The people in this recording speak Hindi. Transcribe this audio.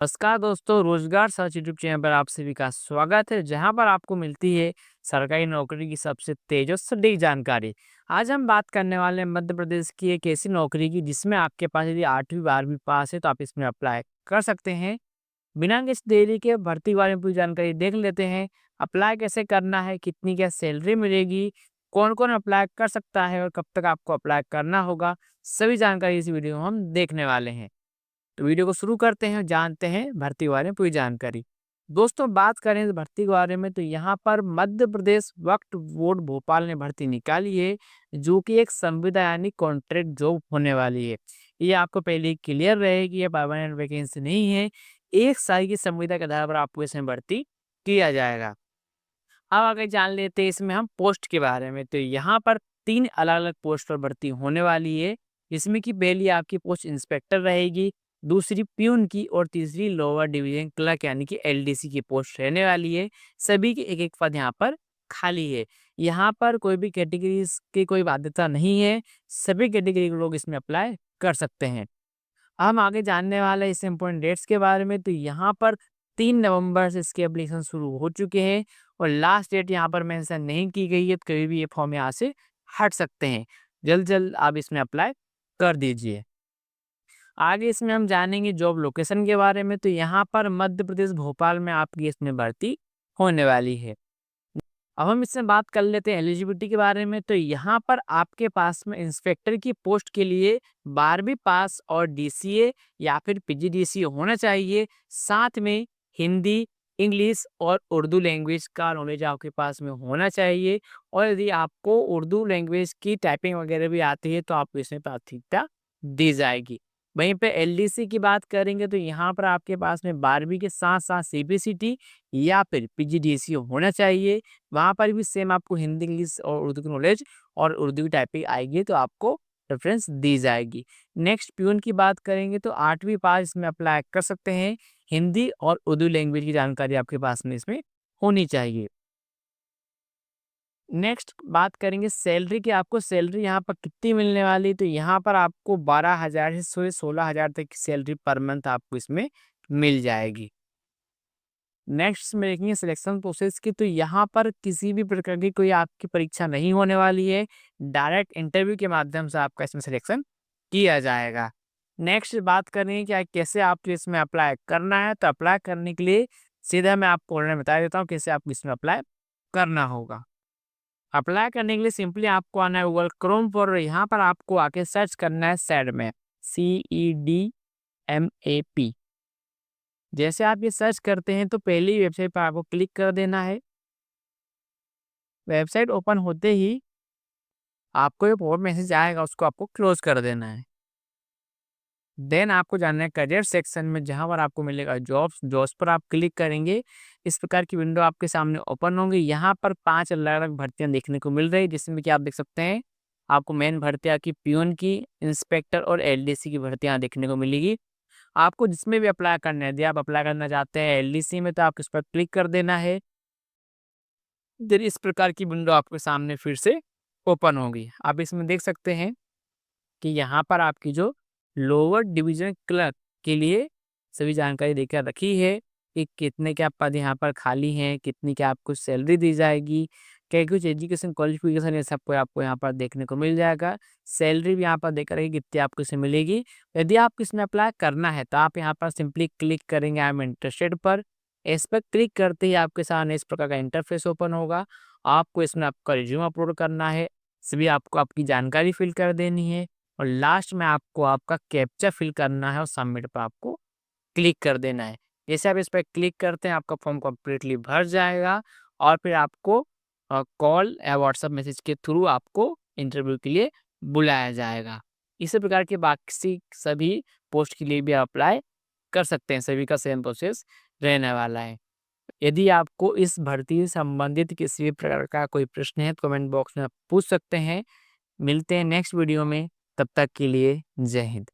नमस्कार दोस्तों, रोजगार सर्च यूट्यूब चैनल पर आप सभी का स्वागत है, जहां पर आपको मिलती है सरकारी नौकरी की सबसे तेज और सटीक जानकारी। आज हम बात करने वाले हैं मध्य प्रदेश की एक ऐसी नौकरी की जिसमें आपके पास यदि 8वीं 12वीं पास है तो आप इसमें अप्लाई कर सकते हैं। बिना किसी देरी के भर्ती के बारे में पूरी जानकारी देख लेते हैं। अप्लाई कैसे करना है, कितनी क्या सैलरी मिलेगी, कौन कौन अप्लाई कर सकता है और कब तक आपको अप्लाई करना होगा, सभी जानकारी इस वीडियो में हम देखने वाले हैं। तो वीडियो को शुरू करते हैं और जानते हैं भर्ती के बारे में पूरी जानकारी। दोस्तों, बात करें इस भर्ती के बारे में तो यहाँ पर मध्य प्रदेश वक्फ बोर्ड भोपाल ने भर्ती निकाली है, जो कि एक संविदानिक कॉन्ट्रैक्ट जॉब होने वाली है। ये आपको पहले ही क्लियर रहेगी, ये परमानेंट वैकेंसी नहीं है। 1 साल की संविदा के आधार पर आपको इसमें भर्ती किया जाएगा। अब आगे जान लेते हैं इसमें हम पोस्ट के बारे में। तो यहाँ पर 3 अलग-अलग पोस्ट पर भर्ती होने वाली है। इसमें कि पहली आपकी पोस्ट इंस्पेक्टर रहेगी, दूसरी प्यून की और तीसरी लोअर डिवीजन क्लर्क यानी कि एलडीसी की पोस्ट रहने वाली है। सभी के एक-एक पद यहाँ पर खाली है। यहाँ पर कोई भी कैटेगरीज़ की कोई बाध्यता नहीं है, सभी कैटेगरी के लोग इसमें अप्लाई कर सकते हैं। हम आगे जानने वाले हैं इससे इम्पोर्टेंट डेट्स के बारे में। तो यहाँ पर 3 नवंबर से इसके एप्लीकेशन शुरू हो चुके हैं और लास्ट डेट यहाँ पर मेंशन नहीं की गई है, तो कभी भी ये फॉर्म यहाँ से हट सकते हैं। जल्द आप इसमें अप्लाई कर दीजिए। आगे इसमें हम जानेंगे जॉब लोकेशन के बारे में। तो यहाँ पर मध्य प्रदेश भोपाल में आपकी इसमें भर्ती होने वाली है। अब हम इसमें बात कर लेते हैं एलिजिबिलिटी के बारे में। तो यहाँ पर आपके पास में इंस्पेक्टर की पोस्ट के लिए 12वीं पास और डीसीए या फिर पीजीडीसीए होना चाहिए। साथ में हिंदी, इंग्लिश और उर्दू लैंग्वेज का नॉलेज आपके पास में होना चाहिए। और यदि आपको उर्दू लैंग्वेज की टाइपिंग वगैरह भी आती है तो आपको इसमें प्राथमिकता दी जाएगी। वहीं पे एलडीसी की बात करेंगे तो यहाँ पर आपके पास में 12वीं के साथ साथ सीबीसीटी या फिर पीजीडीसीए होना चाहिए। वहाँ पर भी सेम आपको हिंदी, इंग्लिश और उर्दू की नॉलेज और उर्दू की टाइपिंग आएगी तो आपको रेफरेंस दी जाएगी। नेक्स्ट प्यून की बात करेंगे तो 8वीं पास इसमें अप्लाई कर सकते हैं। हिंदी और उर्दू लैंग्वेज की जानकारी आपके पास में इसमें होनी चाहिए। नेक्स्ट बात करेंगे सैलरी की। आपको सैलरी यहाँ पर कितनी मिलने वाली, तो यहाँ पर आपको 12,000 से 16,000 तक की सैलरी पर मंथ आपको इसमें मिल जाएगी। नेक्स्ट में देखेंगे सिलेक्शन प्रोसेस की। तो यहाँ पर किसी भी प्रकार की कोई आपकी परीक्षा नहीं होने वाली है, डायरेक्ट इंटरव्यू के माध्यम से आपका इसमें सिलेक्शन किया जाएगा। नेक्स्ट बात करें कि कैसे आपको इसमें अप्लाई करना है। तो अप्लाई करने के लिए सीधा मैं आपको ऑनलाइन बता देता हूँ कैसे आपको इसमें अप्लाई करना होगा। अप्लाई करने के लिए सिंपली आपको आना है गूगल क्रोम पर, यहाँ पर आपको आके सर्च करना है SEDMAP, CEDMAP। जैसे आप ये सर्च करते हैं तो पहली वेबसाइट पर आपको क्लिक कर देना है। वेबसाइट ओपन होते ही आपको एक और मैसेज आएगा, उसको आपको क्लोज कर देना है। देन आपको जाना है करियर सेक्शन में, जहाँ पर आपको मिलेगा जॉब्स। जॉब्स पर आप क्लिक करेंगे, इस प्रकार की विंडो आपके सामने ओपन होंगी। यहाँ पर 5 अलग-अलग भर्तियाँ देखने को मिल रही है, जिसमें कि आप देख सकते हैं आपको मेन भर्तियाँ की प्यून की, इंस्पेक्टर और एलडीसी की भर्तियाँ देखने को मिलेगी। आपको जिसमें भी अप्लाई करना है, यदि आप अप्लाई करना चाहते हैं एलडीसी में तो आप इस पर क्लिक कर देना है। फिर इस प्रकार की विंडो आपके सामने फिर से ओपन होगी। आप इसमें देख सकते हैं कि यहाँ पर आपकी जो लोअर डिवीजन क्लर्क के लिए सभी जानकारी देकर रखी है कि कितने क्या पद यहाँ पर खाली हैं, कितनी क्या आपको सैलरी दी जाएगी, क्या कुछ एजुकेशन क्वालिफिकेशन है, सब कुछ आपको यहाँ पर देखने को मिल जाएगा। सैलरी भी यहाँ पर देकर रखी कितनी आपको इसमें मिलेगी। यदि आपको इसमें अप्लाई करना है तो आप यहाँ पर सिंपली क्लिक करेंगे आई एम इंटरेस्टेड पर। इस पर क्लिक करते ही आपके सामने इस प्रकार का इंटरफेस ओपन होगा। आपको इसमें आपका रिज्यूम अपलोड करना है, सभी आपको आपकी जानकारी फिल कर देनी है और लास्ट में आपको आपका कैप्चा फिल करना है और सबमिट पर आपको क्लिक कर देना है। जैसे आप इस पर क्लिक करते हैं आपका फॉर्म कंप्लीटली भर जाएगा और फिर आपको कॉल या व्हाट्सएप मैसेज के थ्रू आपको इंटरव्यू के लिए बुलाया जाएगा। इसी प्रकार के बाकी सभी पोस्ट के लिए भी अप्लाई कर सकते हैं, सभी का सेम प्रोसेस रहने वाला है। यदि आपको इस भर्ती से संबंधित किसी भी प्रकार का कोई प्रश्न है तो कमेंट बॉक्स में आप पूछ सकते हैं। मिलते हैं नेक्स्ट वीडियो में, तब तक के लिए जय हिंद।